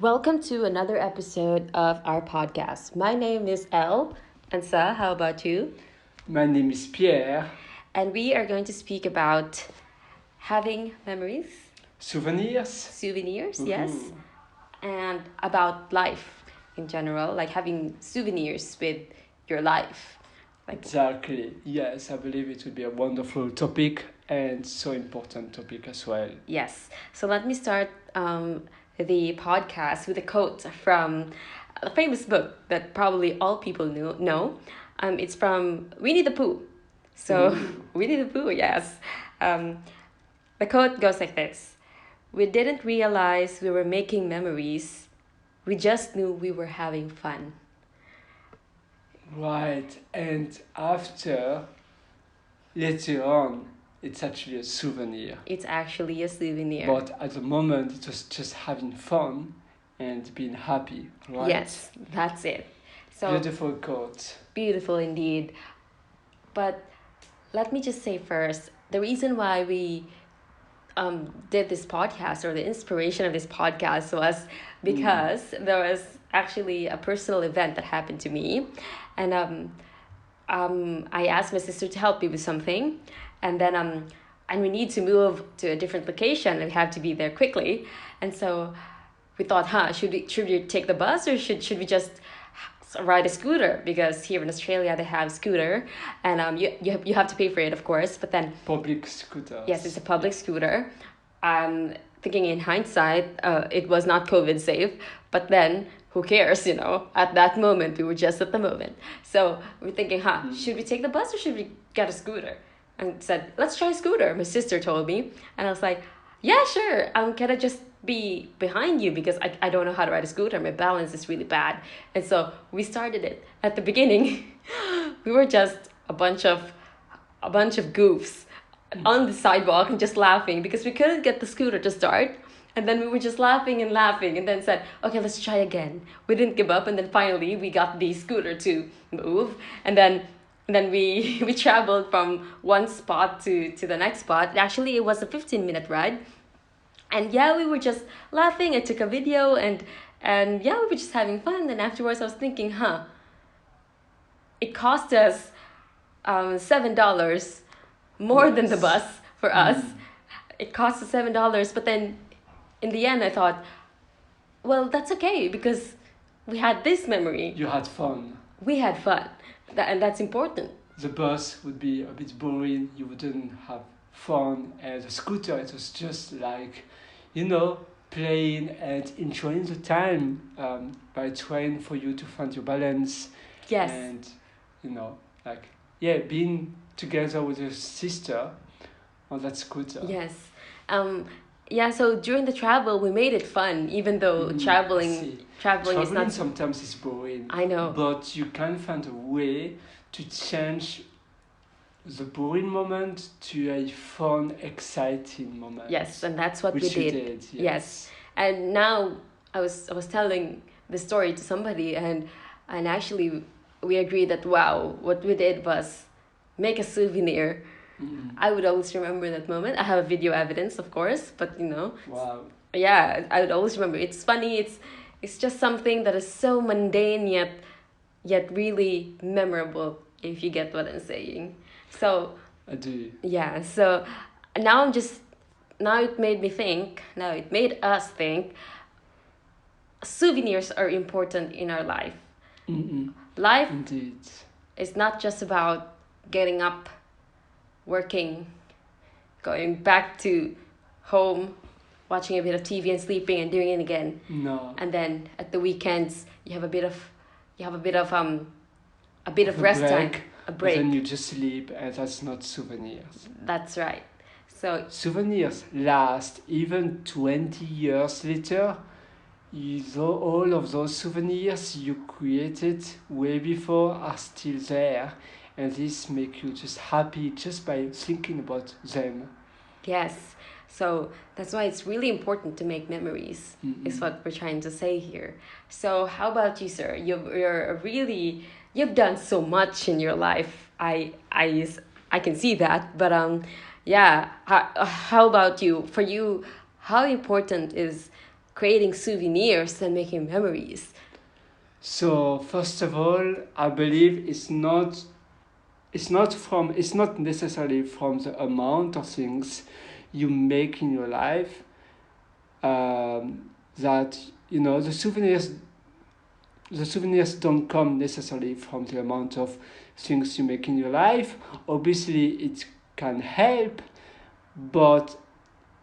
Welcome to another episode of our podcast. My name is L. And Sa, how about you? My name is Pierre. And we are going to speak about having memories, Souvenirs? souvenirs, yes, and about life in general, like having souvenirs with your life. Exactly. Yes, I believe it will be a wonderful topic and so important topic as well. Yes. So let me start the podcast with a quote from a famous book that probably all people know. It's from Winnie the Pooh. So, Winnie the Pooh, yes. The quote goes like this: "We didn't realize we were making memories, we just knew we were having fun." Right. And later on, it's actually a souvenir. It's actually a souvenir. But at the moment, it was just having fun and being happy, right? Yes, that's it. So Beautiful quote. beautiful indeed. But let me just say first, the reason why we did this podcast, or the inspiration of this podcast, was because there was actually a personal event that happened to me, and I asked my sister to help me with something, and then and we need to move to a different location, and we have to be there quickly, and so we thought, should we take the bus, or should we just ride a scooter, because here in Australia they have scooter, and you have to pay for it, of course, but then Public scooters. yes, it's a public scooter. Thinking in hindsight, it was not COVID safe, but then who cares, At that moment, we were just at the moment. So we're thinking, should we take the bus or should we get a scooter? And said, let's try a scooter. My sister told me, and I was like, yeah, sure. Can I just be behind you, because I don't know how to ride a scooter. My balance is really bad. And so we started it. At the beginning, we were just a bunch of goofs on the sidewalk and just laughing because we couldn't get the scooter to start. And then we were just laughing and then said, okay, let's try again. We didn't give up, and then finally we got the scooter to move. And then we traveled from one spot to the next spot. Actually, it was a 15-minute ride. And yeah, we were just laughing. I took a video, and yeah, we were just having fun. And afterwards I was thinking, it cost us $7 more than the bus for us. It cost us $7, but then in the end I thought, well, that's okay, because we had this memory. You had fun. We had fun, and that's important. The bus would be a bit boring, you wouldn't have fun, and the scooter, it was just like, playing and enjoying the time by trying for you to find your balance. Yes. And, being together with your sister on that scooter. Yes. So during the travel, we made it fun, even though traveling is not... sometimes is boring. I know. But you can find a way to change the boring moment to a fun, exciting moment. Yes, and that's what we Which you did. did. Yes. And now I was telling the story to somebody, and actually we agreed that, wow, what we did was make a souvenir. I would always remember that moment. I have video evidence, of course, but Wow. yeah, I would always remember. It's funny. It's just something that is so mundane yet really memorable, if you get what I'm saying. So I do. yeah. So now it made us think. Souvenirs are important in our life. Life Indeed. is not just about getting up, working, going back to home, watching a bit of TV and sleeping and doing it again. No. And then at the weekends you have a bit of rest time, a break. Then you just sleep, and that's not souvenirs. That's right. So Souvenirs last even 20 years later. All of those souvenirs you created way before are still there, and this make you just happy just by thinking about them. yes. So that's why it's really important to make memories, is what we're trying to say here. So how about you, sir? You've done so much in your life. I can see that, but yeah. How about you? For you, how important is creating souvenirs and making memories? So first of all, I believe it's not necessarily from the amount of things you make in your life, that the souvenirs don't come necessarily from the amount of things you make in your life. Obviously it can help, but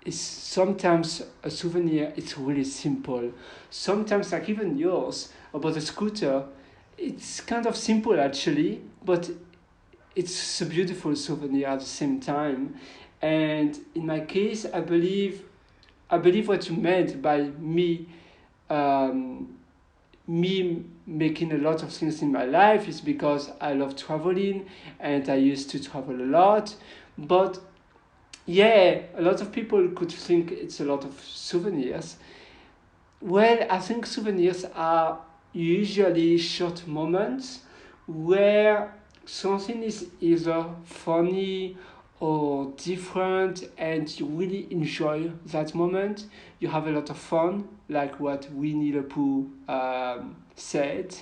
it's sometimes a souvenir, it's really simple. Sometimes, like even yours about the scooter, it's kind of simple actually, but it's a beautiful souvenir at the same time. And in my case, I believe what you meant by um, me making a lot of things in my life is because I love traveling and I used to travel a lot. But yeah, a lot of people could think it's a lot of souvenirs. Well, I think souvenirs are usually short moments where something is either funny or different and you really enjoy that moment. You have a lot of fun, like what Winnie the Pooh said.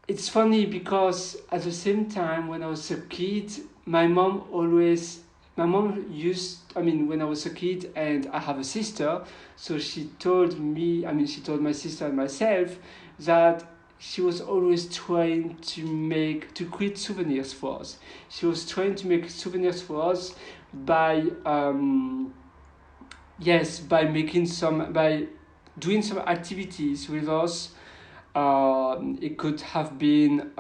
It's funny because at the same time, when I was a kid, my mom used, I mean, when I was a kid and I have a sister, so she told my sister and myself that she was always trying to create souvenirs for us. She was trying to make souvenirs for us by, by doing some activities with us. It could have been,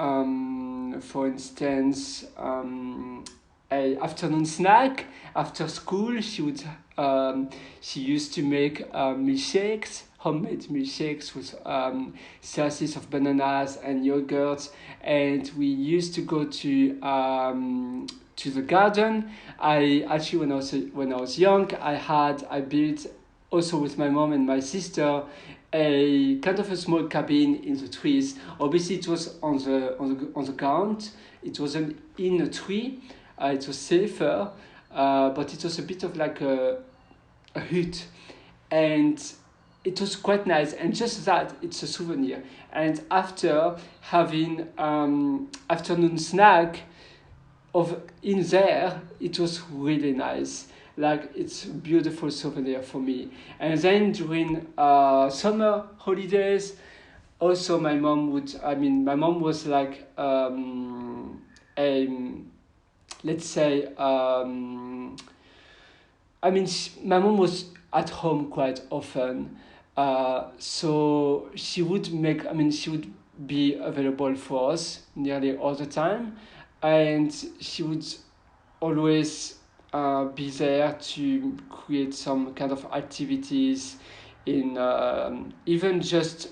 for instance, a afternoon snack after school. She used to make milkshakes, homemade milkshakes with slices of bananas and yogurt, and we used to go to the garden. I actually, when I was young, I built also with my mom and my sister a kind of a small cabin in the trees. Obviously, it was on the ground. It wasn't in a tree. It was safer, but it was a bit of like a hut, and it was quite nice. And just that, it's a souvenir. And after having afternoon snack in there, it was really nice. Like it's a beautiful souvenir for me. And then during summer holidays, also my mom was like a, let's say, my mom was at home quite often, so she would be available for us nearly all the time, and she would always be there to create some kind of activities in even just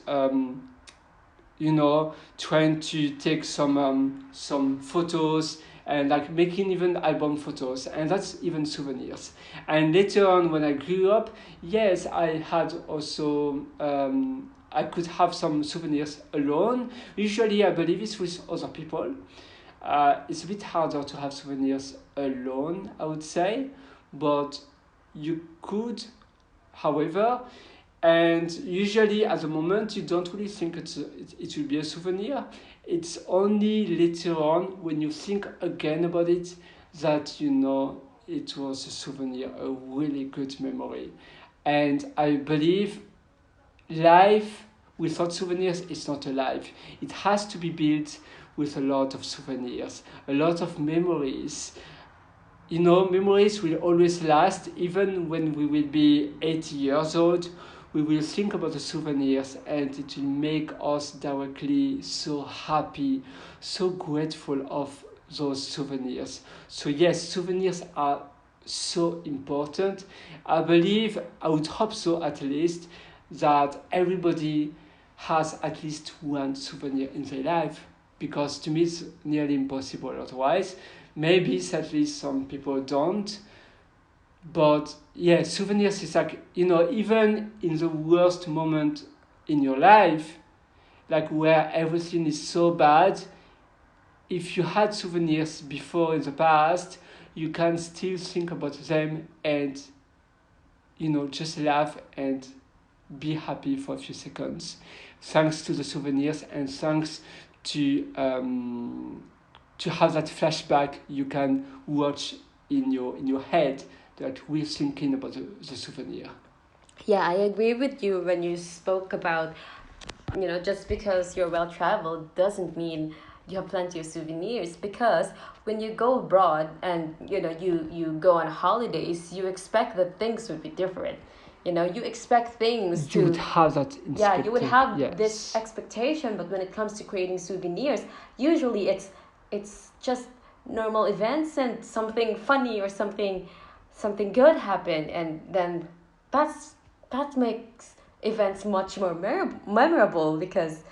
trying to take some photos and like making even album photos, and that's even souvenirs. And later on when I grew up, yes, I had also I could have some souvenirs alone. Usually I believe it's with other people. It's a bit harder to have souvenirs alone, I would say, but you could, however. And usually at the moment you don't really think it will be a souvenir. It's only later on when you think again about it that you know it was a souvenir, a really good memory. And I believe life without souvenirs is not alive. It has to be built with a lot of souvenirs, a lot of memories. Memories will always last. Even when we will be 80 years old, we will think about the souvenirs and it will make us directly so happy, so grateful of those souvenirs. So yes, souvenirs are so important. I would hope so at least, that everybody has at least one souvenir in their life, because to me it's nearly impossible otherwise. Maybe sadly some people don't, but yeah, souvenirs is like, even in the worst moment in your life, like where everything is so bad, if you had souvenirs before in the past, you can still think about them and just laugh and be happy for a few seconds, thanks to the souvenirs and thanks to have that flashback you can watch in your head that we're thinking about the souvenir. Yeah, I agree with you when you spoke about, just because you're well traveled doesn't mean you have plenty of souvenirs, because when you go abroad and you go on holidays, you expect that things would be different. You expect things You would to, have that yeah, you would have yes. this expectation, but when it comes to creating souvenirs, usually it's just normal events and something funny or something good happen, and then that makes events much more memorable, because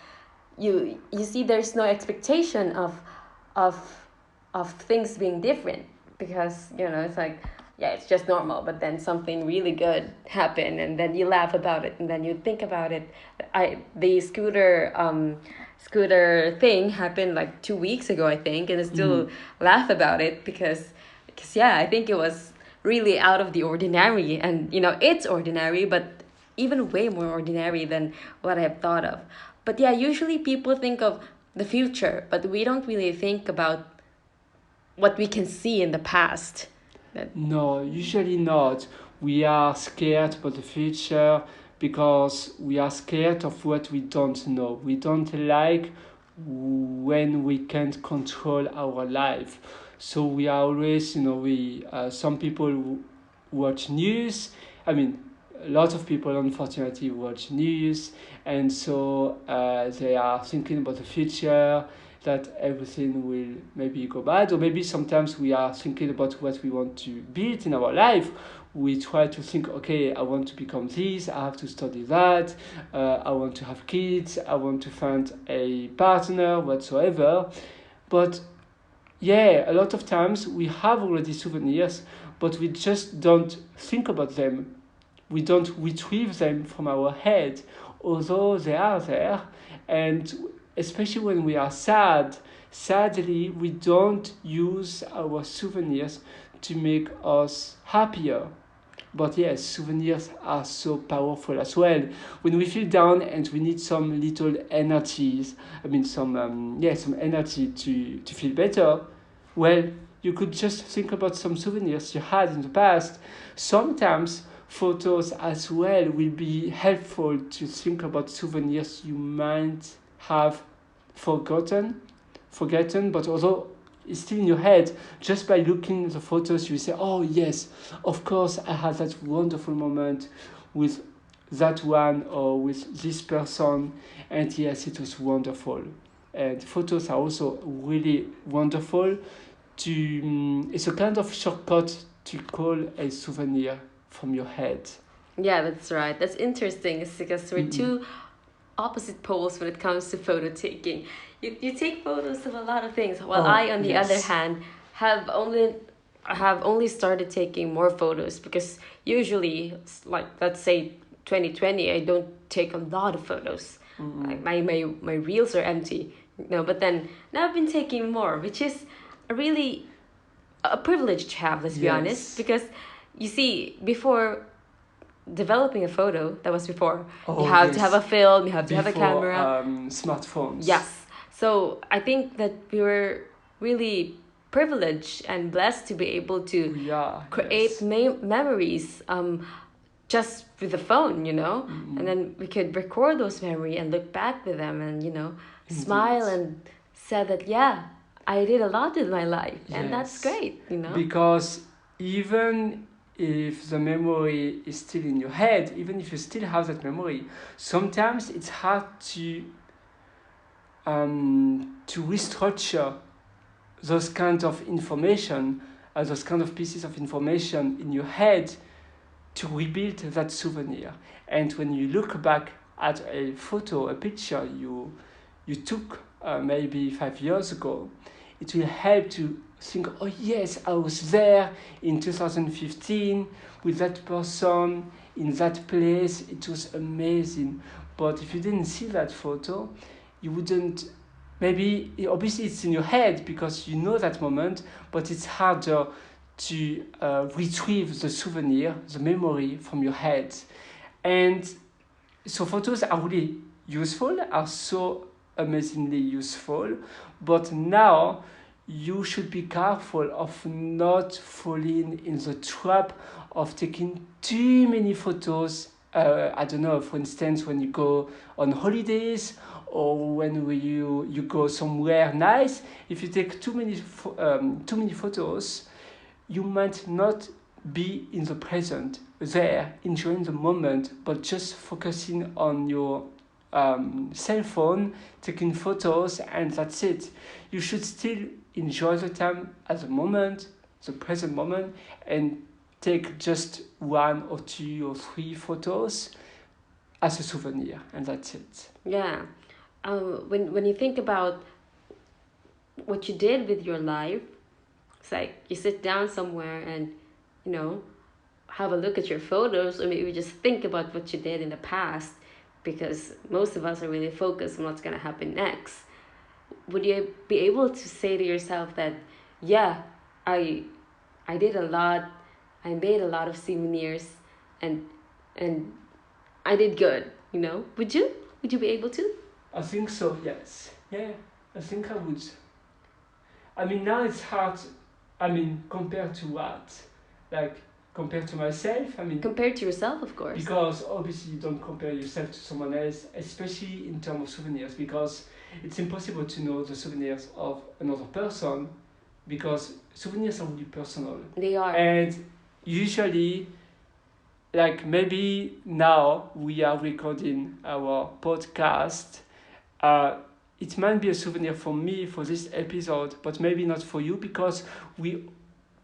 you see there's no expectation of of things being different, because it's like, yeah, it's just normal, but then something really good happened, and then you laugh about it, and then you think about it. The scooter thing happened like 2 weeks ago, I think, and I still laugh about it, because yeah, I think it was really out of the ordinary, and it's ordinary, but even way more ordinary than what I have thought of. But yeah, usually people think of the future, but we don't really think about what we can see in the past. No, usually not. We are scared about the future because we are scared of what we don't know. We don't like when we can't control our life. So we are always, some people watch news. I mean, a lot of people unfortunately watch news, and so they are thinking about the future, that everything will maybe go bad, or maybe sometimes we are thinking about what we want to build in our life. We try to think, okay, I want to become this, I have to study that, I want to have kids, I want to find a partner, whatsoever. But yeah, a lot of times we have already souvenirs, but we just don't think about them. We don't retrieve them from our head, although they are there. And especially when we are sadly, we don't use our souvenirs to make us happier. But yes, souvenirs are so powerful as well. When we feel down and we need some little energies, some energy to feel better, well, you could just think about some souvenirs you had in the past. Sometimes photos as well will be helpful to think about souvenirs you might have forgotten, but although it's still in your head. Just by looking at the photos, you say, oh yes, of course I had that wonderful moment with that one or with this person, and yes, it was wonderful. And photos are also really wonderful. It's a kind of shortcut to call a souvenir from your head. Yeah, that's right. That's interesting. It's because we're two opposite poles when it comes to photo taking. You take photos of a lot of things, while I, on the other hand, have only started taking more photos, because usually, like, let's say 2020, I don't take a lot of photos. Like my reels are empty. But then now I've been taking more, which is really a privilege to have, let's be honest, because you see, before developing a photo, that was before, you have to have a film, you have to have a camera, smartphones. Yes. So I think that we were really privileged and blessed to be able to create memories just with the phone, and then we could record those memories and look back with them and smile and say that, yeah, I did a lot in my life, and that's great, Because even if the memory is still in your head, even if you still have that memory, sometimes it's hard to restructure those kind of information, those kind of pieces of information in your head to rebuild that souvenir. And when you look back at a photo, a picture you took maybe 5 years ago, it will help to think, oh yes, I was there in 2015 with that person in that place. It was amazing. But if you didn't see that photo, you wouldn't, maybe, obviously it's in your head because you know that moment, but it's harder to retrieve the souvenir, the memory from your head. And So photos are really useful, are so amazingly useful, but now you should be careful of not falling in the trap of taking too many photos. I don't know, for instance, when you go on holidays or when you go somewhere nice, if you take too many photos, you might not be in the present, there, enjoying the moment, but just focusing on your cell phone, taking photos, and that's it. You should still enjoy the time at the moment, the present moment, and take just one or two or three photos as a souvenir, and that's it. Yeah. When you think about what you did with your life, it's like you sit down somewhere and, you know, have a look at your photos, or maybe just think about what you did in the past, because most of us are really focused on what's going to happen next. Would you be able to say to yourself that, yeah, I I did a lot, I made a lot of souvenirs, and and I did good, you know? Would you be able to? I think so, yes. Yeah, I think I would. I mean, now it's hard. I mean, compared to what? Like, compared to myself? I mean, Compared to yourself, of course. because obviously you don't compare yourself to someone else, especially in terms of souvenirs, because it's impossible to know the souvenirs of another person, because souvenirs are really personal. They are. And usually, like maybe now we are recording our podcast, it might be a souvenir for me for this episode, but maybe not for you, because we,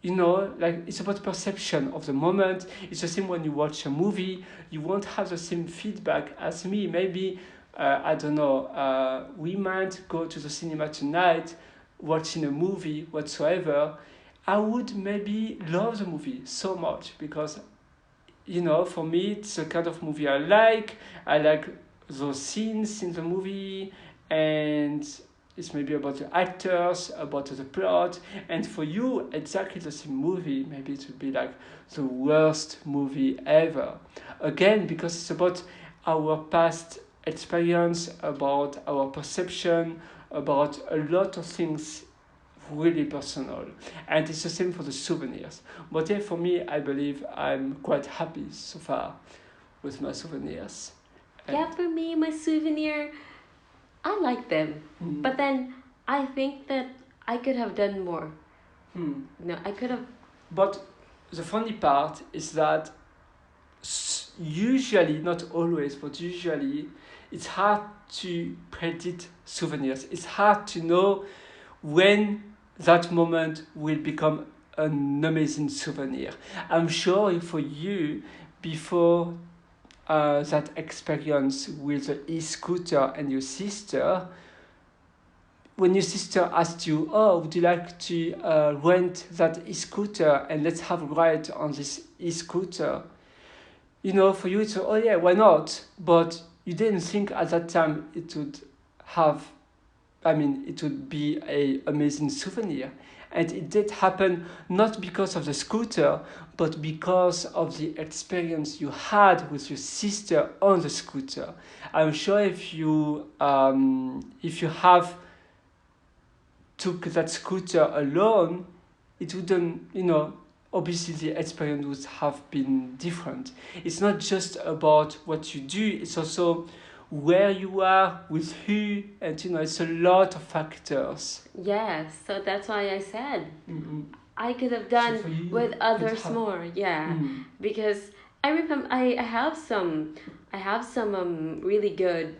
like, it's about perception of the moment. It's the same when you watch a movie. You won't have the same feedback as me. Maybe, I don't know, we might go to the cinema tonight, watching a movie whatsoever. I would maybe love the movie so much because, for me, it's the kind of movie I like. I like those scenes in the movie, and it's maybe about the actors, about the plot. And for you, exactly the same movie. Maybe it would be like the worst movie ever. Again, because it's about our past experience, about our perception, about a lot of things really personal. And it's the same for the souvenirs. But yeah, for me, I believe I'm quite happy so far with my souvenirs. Yeah, for me, my souvenir, I like them. But then I think that I could have done more. No, I could have. But the funny part is that usually, not always, but usually, it's hard to predict souvenirs. It's hard to know when that moment will become an amazing souvenir. I'm sure for you, before that experience with the e-scooter and your sister, when your sister asked you, oh, would you like to rent that e-scooter and let's have a ride on this e-scooter? For you, it's, oh yeah, why not? But you didn't think at that time it would be an amazing souvenir. And it did happen not because of the scooter, but because of the experience you had with your sister on the scooter. I'm sure if you have took that scooter alone, it wouldn't, obviously the experience would have been different. It's not just about what you do, it's also where you are, with who, and it's a lot of factors. Yes, so that's why I said I could have done you, with others more. Yeah, because I remember I have some really good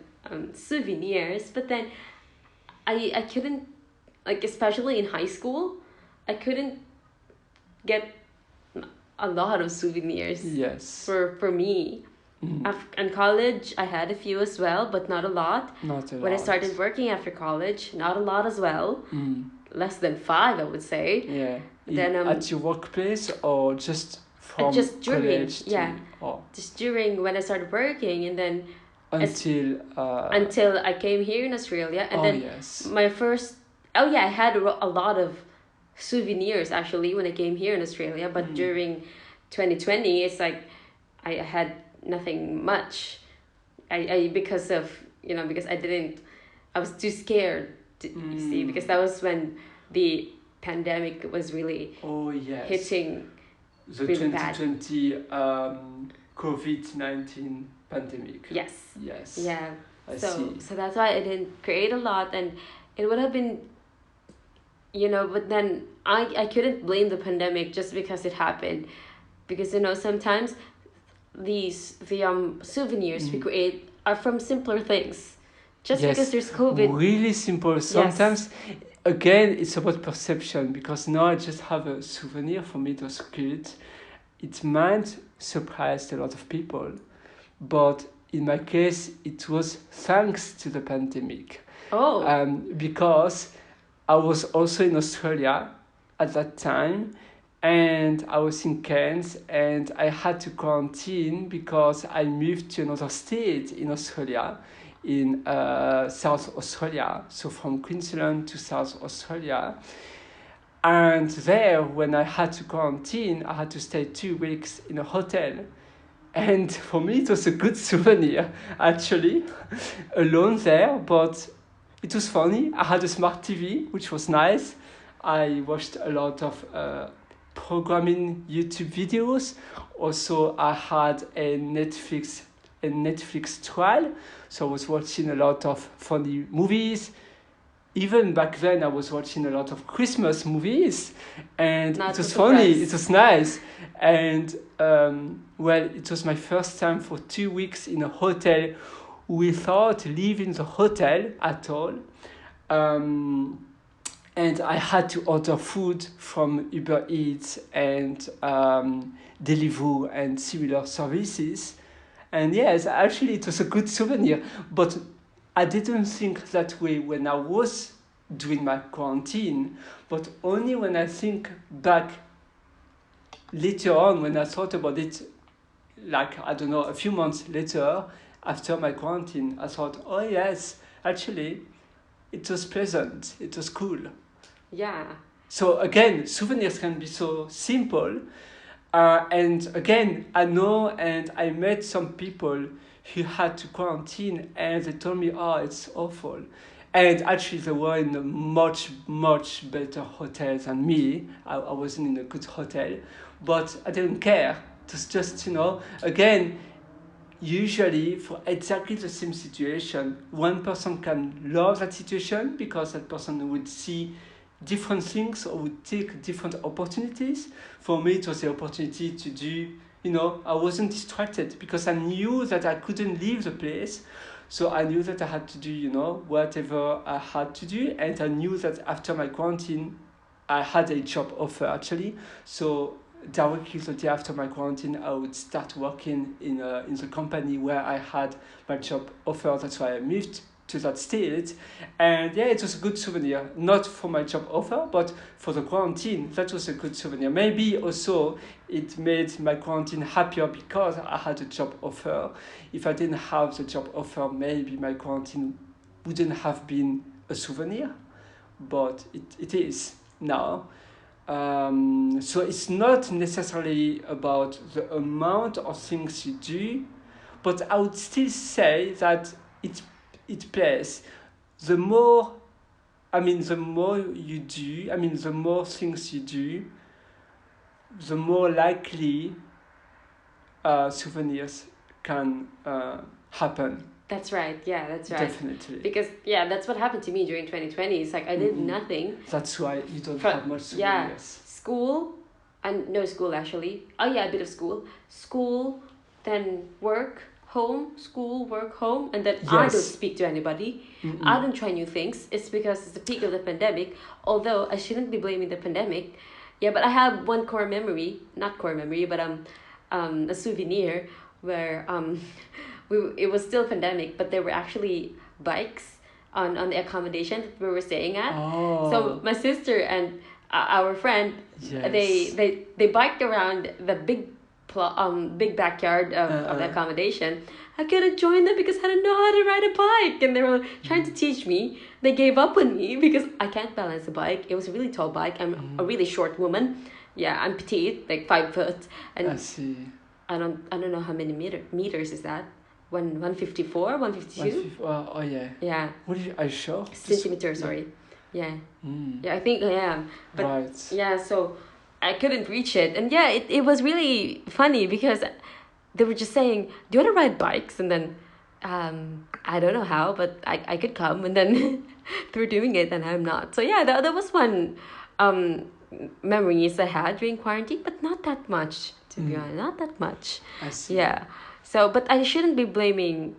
souvenirs, but then I couldn't, like, especially in high school, I couldn't get a lot of souvenirs. Yes. For me. In college, I had a few as well, but not a lot. Not a lot. When I started working after college, not a lot as well. Less than 5, I would say. Yeah. Then at your workplace or just from just during, college to, yeah. Just during when I started working, and then until I came here in Australia, and then yes. my first. Oh yeah, I had a lot of souvenirs actually when I came here in Australia, but during 2020, it's like I had nothing much. I because of, because I was too scared to, you see, because that was when the pandemic was really Oh yes. hitting The really bad. 2020 COVID-19 pandemic. Yes. Yes. Yeah. I So see. so that's why I didn't create a lot, and it would have been, but then I couldn't blame the pandemic just because it happened, because sometimes the souvenirs we create are from simpler things, just because Yes, there's COVID. really simple. Sometimes, again, it's about perception because now I just have a souvenir. For me, it was good. It might surprise a lot of people, but in my case, it was thanks to the pandemic. Oh. Because I was also in Australia at that time, and I was in Cairns, and I had to quarantine because I moved to another state in Australia, in South Australia, so from Queensland to South Australia. And there, when I had to quarantine, I had to stay 2 weeks in a hotel. And for me, it was a good souvenir, actually, alone there, but it was funny. I had a smart TV, which was nice. I watched a lot of programming YouTube videos. Also, I had a Netflix trial, so I was watching a lot of funny movies. Even back then, I was watching a lot of Christmas movies, and Not it was a funny. surprise. It was nice, and well, it was my first time for 2 weeks in a hotel without leaving the hotel at all. And I had to order food from Uber Eats and Deliveroo and similar services. And yes, actually, it was a good souvenir. But I didn't think that way when I was doing my quarantine, but only when I think back later on, when I thought about it, like, I don't know, a few months later, after my quarantine, I thought, oh yes, actually, it was pleasant, it was cool. Yeah. So again, souvenirs can be so simple. And again, I know and I met some people who had to quarantine and they told me, oh, it's awful. And actually, they were in a much, much better hotel than me. I wasn't in a good hotel, but I didn't care. It was just, again, usually for exactly the same situation, one person can love that situation because that person would see different things or would take different opportunities. For me, it was the opportunity to do, I wasn't distracted because I knew that I couldn't leave the place. So I knew that I had to do, whatever I had to do. And I knew that after my quarantine, I had a job offer actually. So directly the day after my quarantine, I would start working in the company where I had my job offer. That's why I moved to that state. And yeah, it was a good souvenir, not for my job offer, but for the quarantine. That was a good souvenir. Maybe also it made my quarantine happier because I had a job offer. If I didn't have the job offer, maybe my quarantine wouldn't have been a souvenir, but it is now. So it's not necessarily about the amount of things you do, but I would still say that it plays. The more you do, the more things you do, the more likely souvenirs can happen. That's right. Yeah, that's right. Definitely. Because that's what happened to me during 2020. It's like I did nothing. That's why you don't have much souvenirs. Yeah, school, and no school actually. Oh yeah, a bit of school, then work, home, school, work, home, and then I don't speak to anybody. I don't try new things. It's because it's the peak of the pandemic. Although I shouldn't be blaming the pandemic. Yeah, but I have one core memory, not core memory, but a souvenir where it was still pandemic, but there were actually bikes on the accommodation that we were staying at. Oh. So my sister and our friend, they biked around the big backyard of the accommodation. I couldn't join them because I didn't know how to ride a bike, and they were trying to teach me. They gave up on me because I can't balance a bike. It was a really tall bike. I'm a really short woman. Yeah, I'm petite, like 5 foot, and I see. I don't know how many meters is that. 154, 152. Oh yeah. Yeah, Are you sure? centimeter. Sorry. Yeah. Mm, Yeah, I think I am. But right. yeah, so I couldn't reach it. And yeah, it was really funny because they were just saying, "Do you want to ride bikes?" And then I don't know how, but I could come. And then they were doing it and I'm not. So yeah, that was one um memories I had during quarantine, but not that much, to be honest. Not that much. I see. Yeah. So, but I shouldn't be blaming,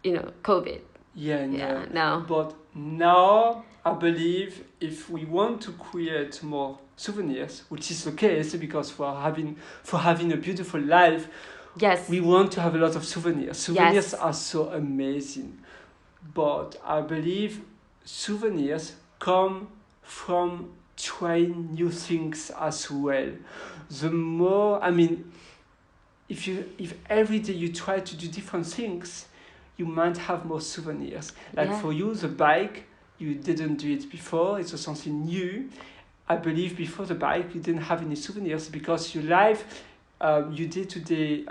COVID. Yeah, no. Yeah, no. But now I believe if we want to create more souvenirs, which is the case because for having a beautiful life, Yes. we want to have a lot of souvenirs. Souvenirs Yes. are so amazing. But I believe souvenirs come from trying new things as well. The more, I mean, if every day you try to do different things, you might have more souvenirs. Like Yeah. for you, the bike, you didn't do it before, it was something new. I believe before the bike, you didn't have any souvenirs because your life, your day-to-day,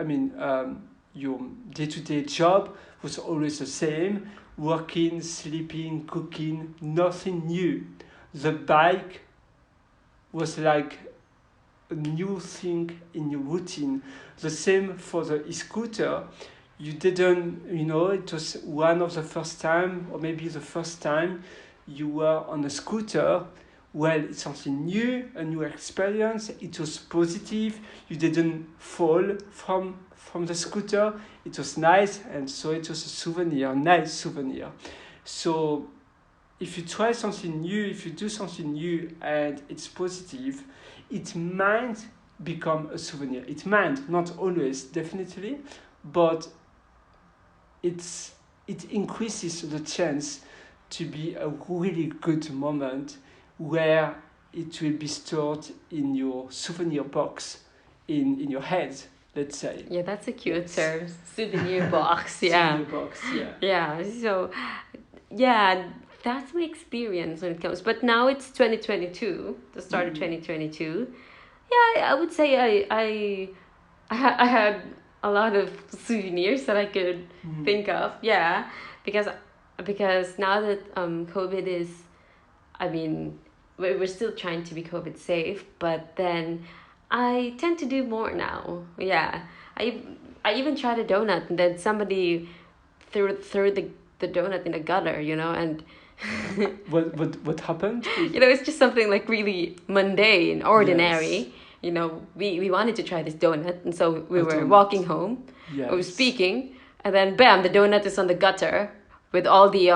your day-to-day job was always the same, working, sleeping, cooking, nothing new. The bike was like a new thing in your routine. The same for the e-scooter. You didn't, it was one of the first time, or maybe the first time you were on a scooter. Well, it's something new, a new experience. It was positive. You didn't fall from the scooter. It was nice, and so it was a souvenir, a nice souvenir. So if you try something new, if you do something new and it's positive, it might become a souvenir. It might, not always, definitely, but it increases the chance to be a really good moment where it will be stored in your souvenir box in your head, let's say. Yeah, that's a cute Yes. term. Souvenir box. Yeah. Souvenir box, yeah. Yeah. So, yeah, that's my experience when it comes. But now it's 2022, the start of 2022. Yeah, I would say I had a lot of souvenirs that I could think of. Yeah, because now that COVID is, I mean, we're still trying to be COVID safe, but then I tend to do more now. Yeah, I even tried a donut, and then somebody threw the donut in a gutter, and What happened? it's just something like really mundane, ordinary. Yes. We wanted to try this donut, and so we A were donut. walking home. Yes. We were speaking, and then bam, the donut is on the gutter with all the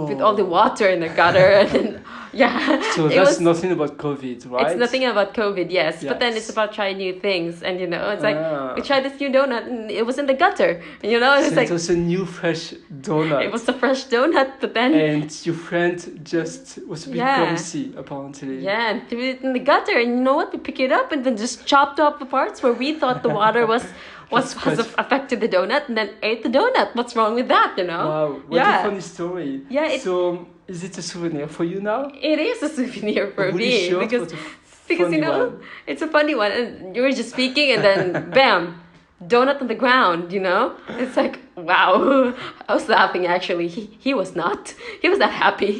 with all the water in the gutter, and then, yeah. So it that's was, nothing about COVID, right? It's nothing about COVID, yes, but then Yes. it's about trying new things, and it's like Ah. we tried this new donut, and it was in the gutter, and it's So like it was a new fresh donut. it was a fresh donut, but then And your friend just was a bit Yeah. clumsy, apparently. yeah, and threw it in the gutter, and you know what? We picked it up and then just chopped off the parts where we thought the water has affected the donut, and then ate the donut. What's wrong with that? Wow, what Yeah. a funny story. Yeah, So, is it a souvenir for you now? It is a souvenir for Really me short, because but a because funny one. it's a funny one, and you were just speaking, and then bam, donut on the ground. It's like wow. I was laughing actually. He was not. He was not happy,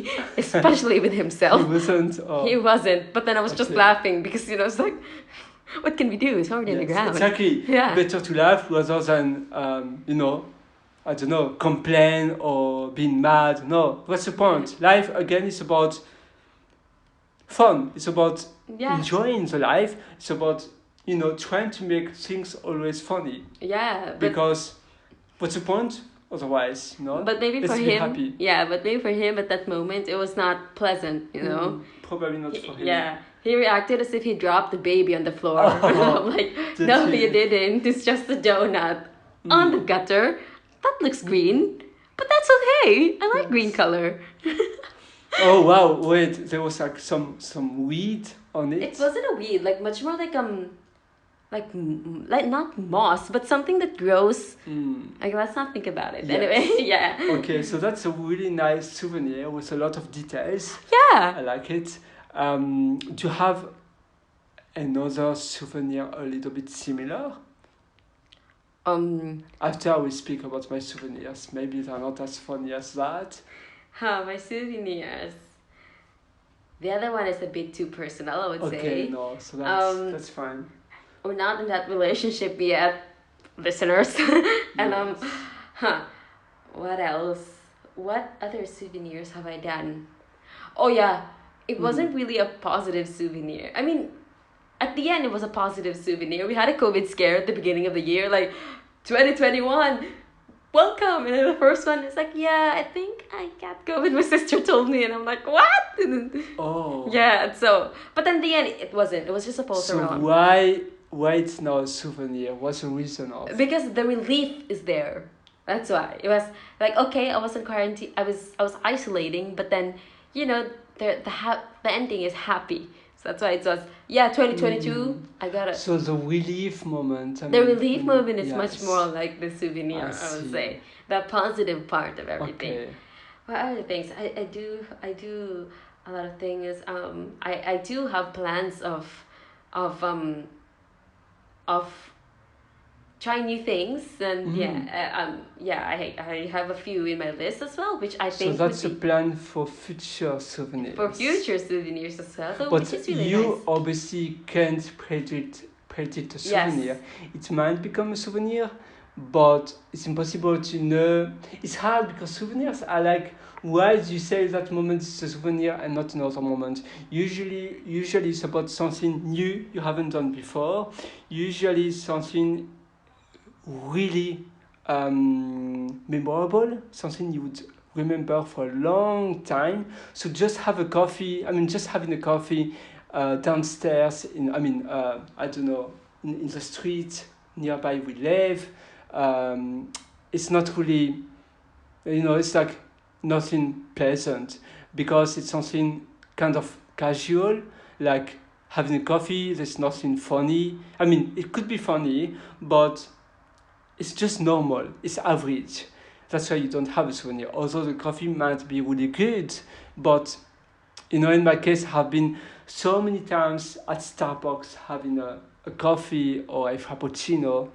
especially with himself. He wasn't. Oh. He wasn't. But then I was just Okay. laughing because it's like, what can we do? It's already on the Yes, ground. exactly. Yeah. Better to laugh rather than, I don't know, complain or being mad. No, what's the point? Life, again, is about fun. It's about Yeah. enjoying the life. It's about, trying to make things always funny. Yeah. But Because what's the point otherwise? but maybe Let's for be him, happy. yeah. But maybe for him at that moment, it was not pleasant. Probably not for him. Yeah. He reacted as if he dropped the baby on the floor. Oh, I'm like, did no, he? you didn't. It's just a donut on the gutter. That looks green, but that's okay. I like green color. Oh wow! Wait, there was like some weed on it. It wasn't a weed, like much more like like not moss, but something that grows. Like let's not think about it. Yes. Anyway, yeah. Okay, so that's a really nice souvenir with a lot of details. Yeah. I like it. Do you have another souvenir a little bit similar? After we speak about my souvenirs, maybe they're not as funny as that. My souvenirs. The other one is a bit too personal, I would Okay, say. no, so Um, that's fine. we're not in that relationship yet, listeners. And Yes. huh, what else? What other souvenirs have I done? Oh yeah, it wasn't really a positive souvenir. I mean, at the end, it was a positive souvenir. We had a COVID scare at the beginning of the year, like 2021. Welcome, and then the first one is like, yeah, I think I got COVID. My sister told me, and I'm like, what? And then, Oh. yeah, so, but then the end, it wasn't. It was just supposed to So run. why it's now a souvenir? What's the reason of? Because the relief is there. That's why it was like, okay, I was in quarantine. I was isolating, but then the ending is happy. So that's why it was 2022. I got it. So the relief moment. The relief moment is much yes. more like the souvenir. I see. would say the positive part of everything. Okay. What other things? I do a lot of things. I do have plans of of trying new things, and I have a few in my list as well, which I So think that's a would be plan for future souvenirs. for future souvenirs as well. So But which is really you nice. obviously can't predict a souvenir. It might become a souvenir, but it's impossible to know. It's hard because souvenirs are like, why do you say that moment is a souvenir and not another moment? Usually it's about something new you haven't done before. Usually something really memorable, something you would remember for a long time. So just have a coffee. I mean, just having a coffee downstairs I don't know, in the street nearby we live. It's not really, it's like nothing pleasant because it's something kind of casual, like having a coffee. There's nothing funny. I mean, it could be funny, but it's just normal. It's average. That's why you don't have a souvenir. Although the coffee might be really good, but in my case, I've been so many times at Starbucks having a coffee or a frappuccino.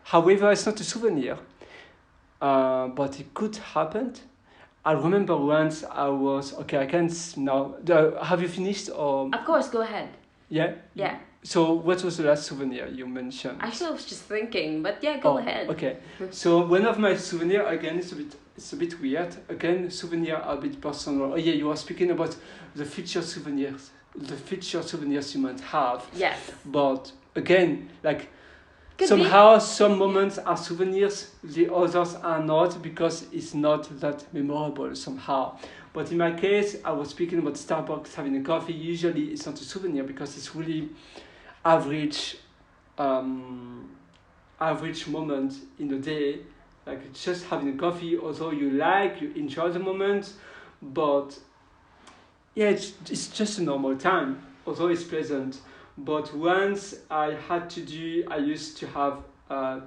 However, it's not a souvenir, but it could happen. I remember once I was okay. I can't now. Have you finished or? Of course, go ahead. Yeah. Yeah. So what was the last souvenir you mentioned? Actually, I was just thinking, but yeah, go ahead. Okay. So one of my souvenir again it's a bit weird. Again, souvenir are a bit personal. Oh yeah, you are speaking about the future souvenirs you might have. Yes. But again, like Could somehow some moments are souvenirs, the others are not because it's not that memorable somehow. But in my case, I was speaking about Starbucks having a coffee. Usually it's not a souvenir because it's really average moment in the day, like just having a coffee, although you enjoy the moment, but yeah, it's just a normal time, although it's pleasant. But once I used to have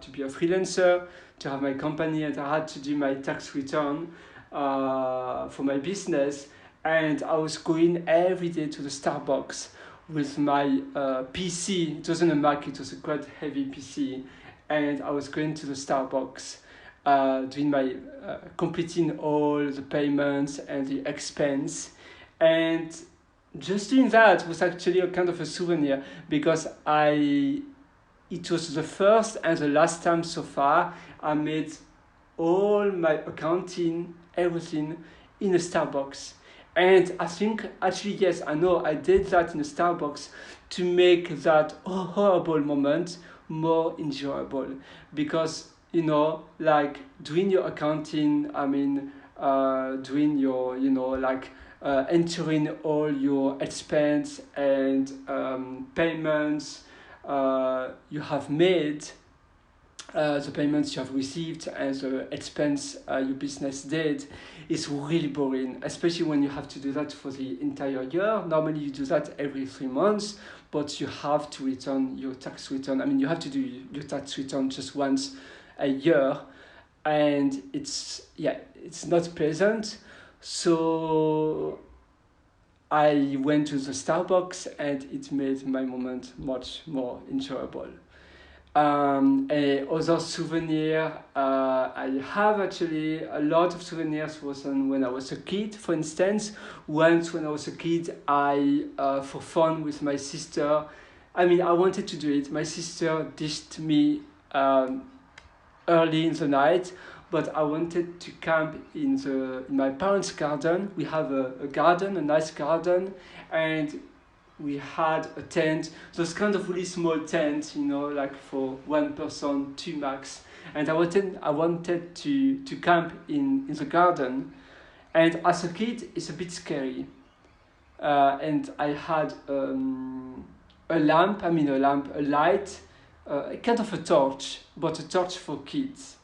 to be a freelancer, to have my company, and I had to do my tax return for my business, and I was going every day to the Starbucks with my PC. It wasn't a Mac, it was a quite heavy PC, and I was going to the Starbucks, doing my completing all the payments and the expense, and just doing that was actually a kind of a souvenir because it was the first and the last time so far I made all my accounting, everything in a Starbucks. And I think, actually, yes, I know I did that in a Starbucks to make that horrible moment more enjoyable. Because, like doing your accounting, doing your, entering all your expense and payments you have made, the payments you have received and the expense your business did is really boring, especially when you have to do that for the entire year. Normally you do that every 3 months, but you have to return your tax return. I mean, you have to do your tax return just once a year, and it's not pleasant. So I went to the Starbucks and it made my moment much more enjoyable. Other souvenir, I have actually a lot of souvenirs was when I was a kid. For instance, once when I was a kid, for fun with my sister, I wanted to do it. My sister dished me early in the night, but I wanted to camp in my parents' garden. We have a garden, a nice garden, and we had a tent, those kind of really small tents, like for one person, two max. And I wanted to camp in the garden. And as a kid, it's a bit scary. And I had a light, kind of a torch, but a torch for kids.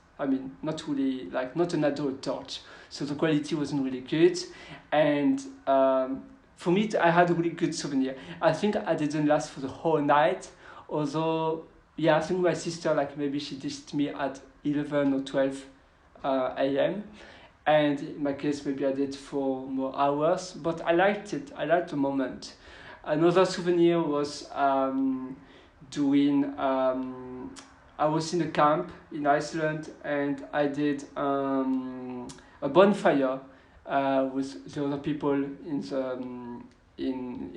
Not really, not an adult torch. So the quality wasn't really good. And for me, I had a really good souvenir. I think I didn't last for the whole night, although, I think my sister, maybe she dished me at 11 or 12 a.m. And in my case, maybe I did for more hours, but I liked it. I liked the moment. Another souvenir was I was in a camp in Iceland, and I did a bonfire with the other people in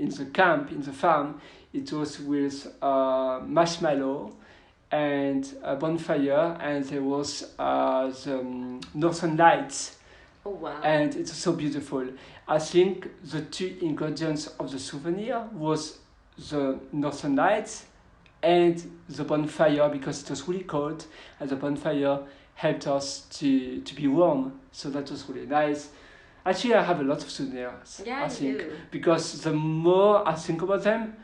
the camp, in the farm. It was with marshmallow and a bonfire, and there was the Northern Lights. Oh wow! And it's so beautiful. I think the two ingredients of the souvenir was the Northern Lights and the bonfire, because it was really cold, and the bonfire helped us to be warm. So that was really nice. Actually, I have a lot of souvenirs. Yeah, I think, do. because the more I think about them,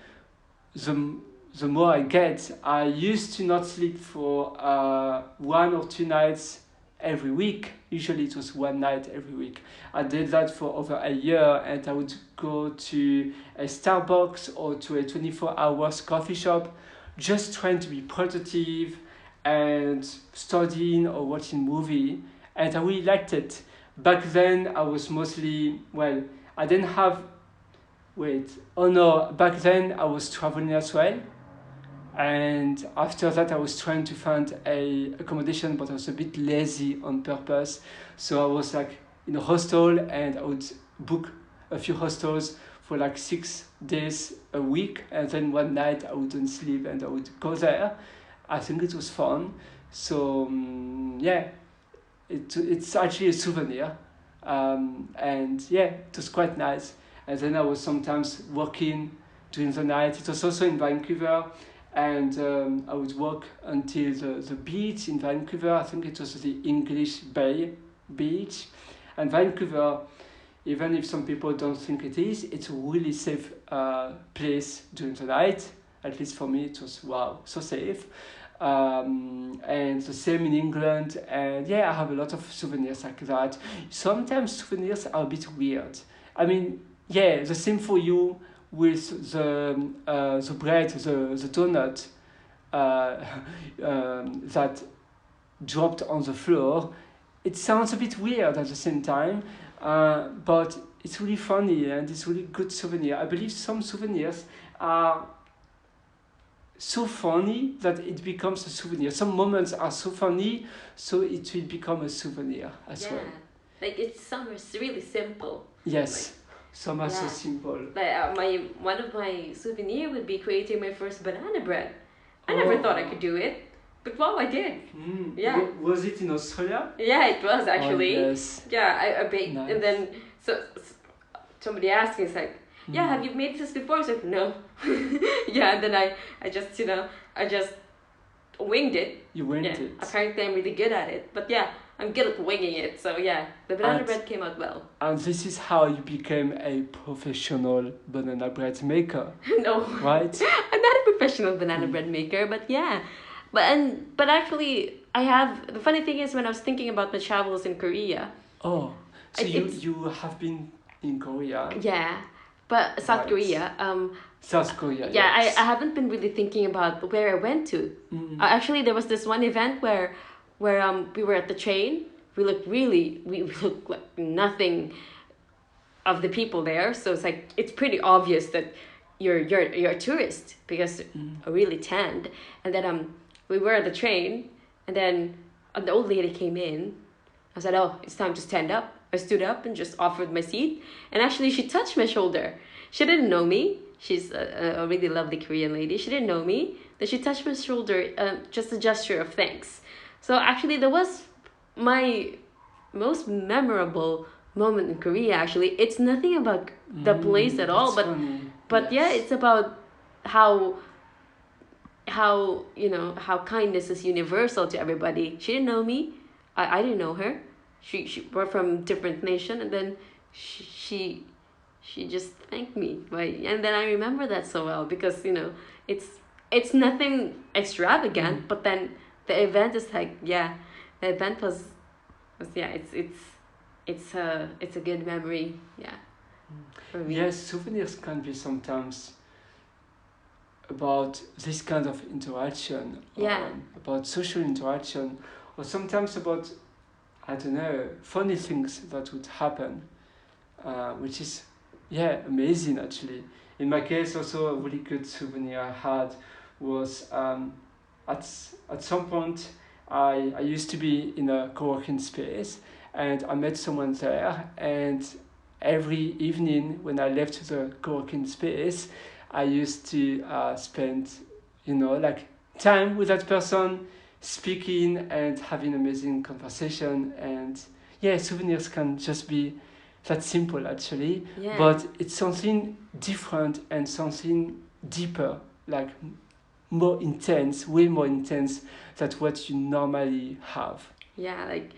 the more I get. I used to not sleep for 1 or 2 nights every week. Usually it was 1 night every week. I did that for over a year, and I would go to a Starbucks or to a 24 hours coffee shop, just trying to be productive and studying or watching movie, and I really liked it. Back then I was mostly, I didn't have, back then I was traveling as well, and after that I was trying to find a accommodation, but I was a bit lazy on purpose, so I was in a hostel, and I would book a few hostels for 6 days a week, and then one night I wouldn't sleep and I would go there. I think it was fun. So it's actually a souvenir, and it was quite nice. And then I was sometimes working during the night. It was also in Vancouver, and I would walk until the beach in Vancouver. I think it was the English Bay beach. And Vancouver, even if some people don't think it is, it's a really safe place during the night. At least for me, it was so safe. And the same in England, and I have a lot of souvenirs like that. Sometimes souvenirs are a bit weird. The same for you with the bread, the donut that dropped on the floor. It sounds a bit weird at the same time, but it's really funny and it's really good souvenir. I believe some souvenirs are so funny that it becomes a souvenir. Some moments are so funny, so it will become a souvenir as well. Some are really simple. Yes, some are so simple. One of my souvenir would be creating my first banana bread. I never thought I could do it, but I did. Yeah. Was it in Australia? Yeah, it was actually. Oh, yes. Yeah, I baked, nice. And then somebody asked me, it's have you made this before? I was like, no. And then I just winged it. You winged it. Apparently I'm really good at it. But I'm good at winging it. So the banana bread came out well. And this is how you became a professional banana bread maker. No. Right? I'm not a professional banana bread maker, but But actually, the funny thing is, when I was thinking about my travels in Korea. Oh, so you have been in Korea? Yeah. But South Korea. South Korea. Yeah, yes. I haven't been really thinking about where I went to. Actually, there was this one event where we were at the train. We looked like nothing of the people there. So it's pretty obvious that you're a tourist because really tanned. And then we were at the train, and then the old lady came in. I said, "Oh, it's time to stand up." I stood up and just offered my seat, and actually she touched my shoulder. She didn't know me. She's a really lovely Korean lady. She didn't know me. Then she touched my shoulder, just a gesture of thanks. So actually, that was my most memorable moment in Korea. Actually, it's nothing about the place at all, That's but funny. yeah, Yes. it's about how how kindness is universal to everybody. She didn't know me. I didn't know her. We're from different nation, and then she she just thanked me. And then I remember that so well because it's nothing extravagant, but then the event is like, yeah, the event was yeah, it's a good memory, yeah, for me. Yes, souvenirs can be sometimes about this kind of interaction, Yeah. about social interaction, or sometimes about, I don't know, funny things that would happen, which is, yeah, amazing actually. In my case, also a really good souvenir I had was at some point I used to be in a co-working space and I met someone there, and every evening when I left the co-working space, I used to spend, like time with that person, speaking and having amazing conversation. And yeah, souvenirs can just be that simple actually, Yeah. but it's something different and something deeper, like more intense, way more intense than what you normally have. Yeah, like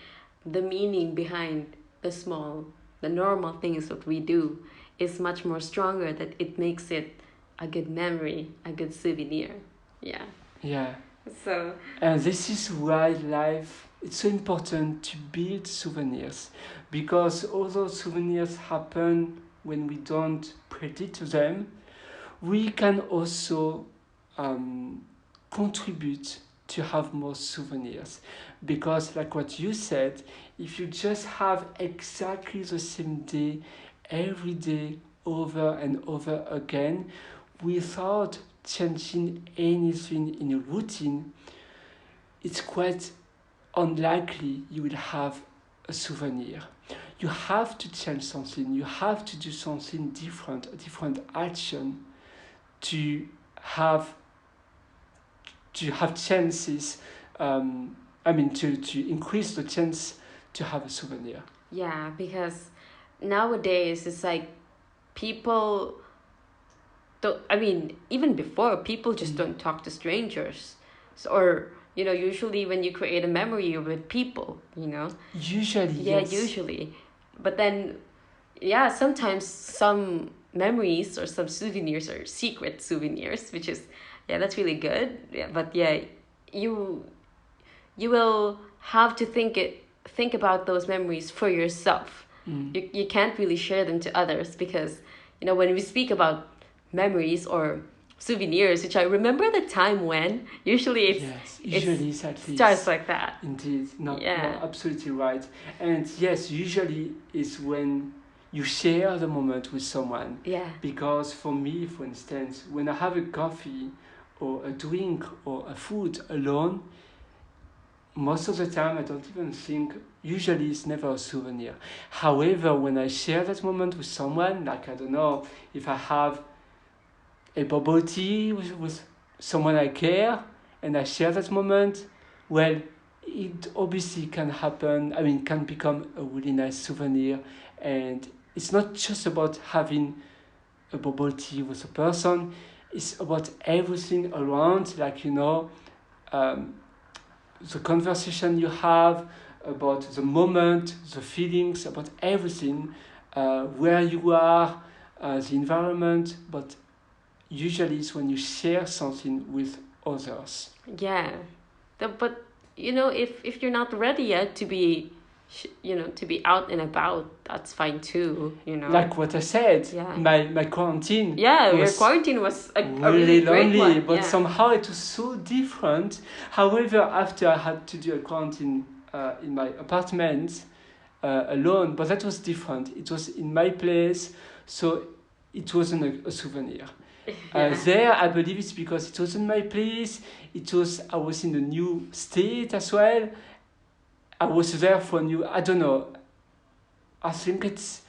the meaning behind the normal things that we do is much more stronger, that it makes it a good memory, a good souvenir. Yeah. Yeah. So, And this is why life, it's so important to build souvenirs, because although souvenirs happen when we don't predict them, we can also contribute to have more souvenirs. Because like what you said, if you just have exactly the same day every day over and over again without changing anything in your routine, it's quite unlikely you will have a souvenir. You have to change something, you have to do something different, a different action to have chances, to increase the chance to have a souvenir. yeah, because nowadays it's like people don't, I mean, even before, people just don't talk to strangers. So, or, usually when you create a memory with people. Usually, Yeah, yes. usually. But then, yeah, sometimes some memories or some souvenirs are secret souvenirs, which is, yeah, that's really good. Yeah, but yeah, you you will have to think about those memories for yourself. You can't really share them to others because, when we speak about memories or souvenirs, which I remember the time when, usually it's at least starts like that. Indeed, no, Yeah. you're absolutely right. And yes, usually is when you share the moment with someone. Yeah. Because for me, for instance, when I have a coffee or a drink or a food alone, most of the time I don't even think, usually it's never a souvenir. However, when I share that moment with someone, like, I don't know, if I have a bubble tea with someone I care and I share that moment, well, it obviously can happen, can become a really nice souvenir. And it's not just about having a bubble tea with a person, it's about everything around, like, the conversation you have, about the moment, the feelings, about everything, where you are, the environment, but usually it's when you share something with others. Yeah. But if you're not ready yet to be to be out and about, that's fine too. Like what I said, Yeah. my quarantine. Yeah, your was quarantine was a really really great lonely, one. but Yeah. somehow it was so different. However, after I had to do a quarantine in my apartment alone, but that was different. It was in my place, so it wasn't a souvenir. There, I believe it's because it wasn't my place. I was in a new state as well. I was there for new. I don't know. I think it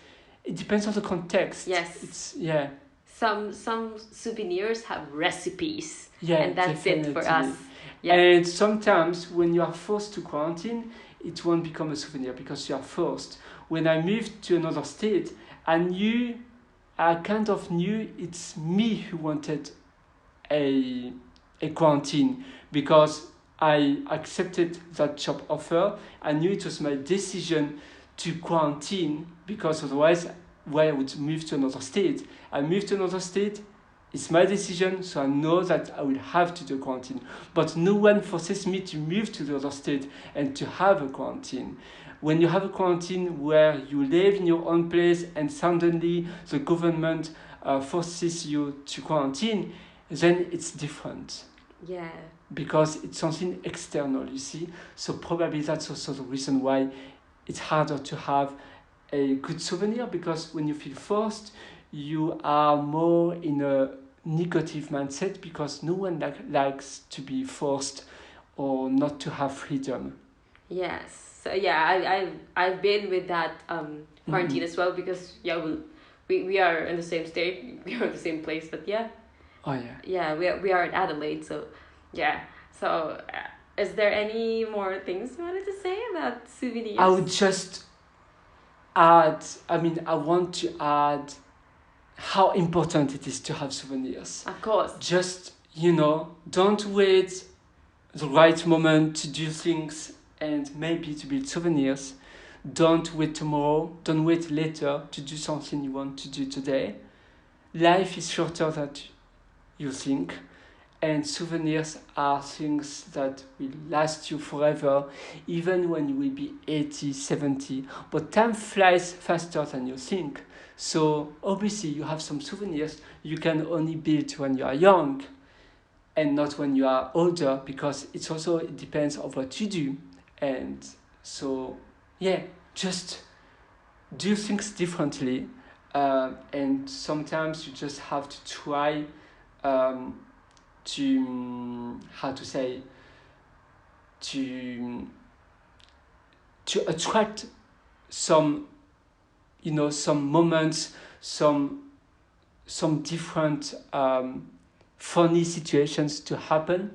depends on the context. Yes. It's yeah. Some souvenirs have recipes. Yeah, and that's it for definitely. us. Yeah. And sometimes when you are forced to quarantine, it won't become a souvenir because you are forced. When I moved to another state, I kind of knew it's me who wanted a quarantine because I accepted that job offer. I knew it was my decision to quarantine because otherwise, why I would move to another state. I moved to another state. It's my decision, so I know that I will have to do quarantine. But no one forces me to move to the other state and to have a quarantine. When you have a quarantine where you live in your own place and suddenly the government forces you to quarantine, then it's different. Yeah. Because it's something external, you see. So probably that's also the reason why it's harder to have a good souvenir, because when you feel forced, you are more in a negative mindset because no one likes to be forced or not to have freedom. Yes. So yeah, I've been with that quarantine as well, because we are in the same state, we are in the same place, but yeah. Oh yeah. Yeah, we are in Adelaide, so yeah. So is there any more things you wanted to say about souvenirs? I would just I want to add how important it is to have souvenirs. Of course. Just, don't wait the right moment to do things and maybe to build souvenirs. Don't wait tomorrow. Don't wait later to do something you want to do today. Life is shorter than you think. And souvenirs are things that will last you forever, even when you will be 80, 70. But time flies faster than you think. So obviously you have some souvenirs you can only build when you are young and not when you are older, because it depends on what you do. And so, yeah, just do things differently. And sometimes you just have to try to attract some moments, some different funny situations to happen,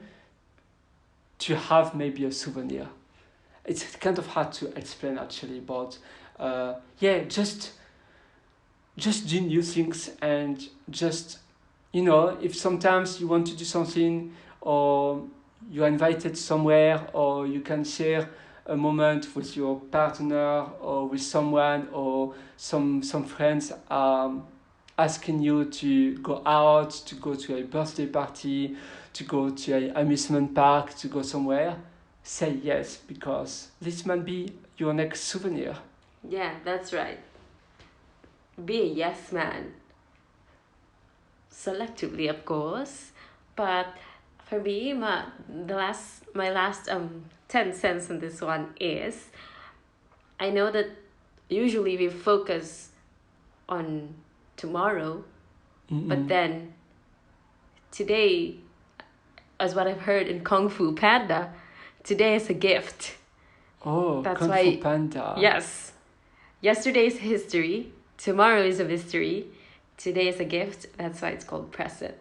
to have maybe a souvenir. It's kind of hard to explain actually, but just do new things, and just, if sometimes you want to do something, or you're invited somewhere, or you can share a moment with your partner or with someone, or some friends asking you to go out, to go to a birthday party, to go to an amusement park, to go somewhere, say yes, because this might be your next souvenir. Yeah, that's right. Be a yes man. Selectively, of course, but for me, my last 10 cents on this one is, I know that usually we focus on tomorrow, but then today, as what I've heard in Kung Fu Panda, today is a gift. Oh, That's Kung why, Fu Panda. Yes. Yesterday is history. Tomorrow is a mystery. Today is a gift. That's why it's called present.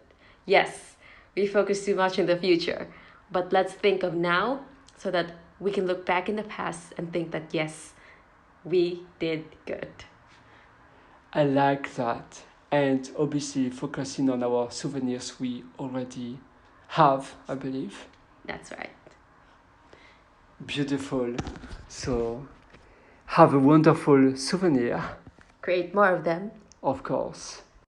Yes, we focus too much in the future, but let's think of now so that we can look back in the past and think that, yes, we did good. I like that. And obviously focusing on our souvenirs we already have, I believe. That's right. Beautiful. So have a wonderful souvenir. Create more of them. Of course.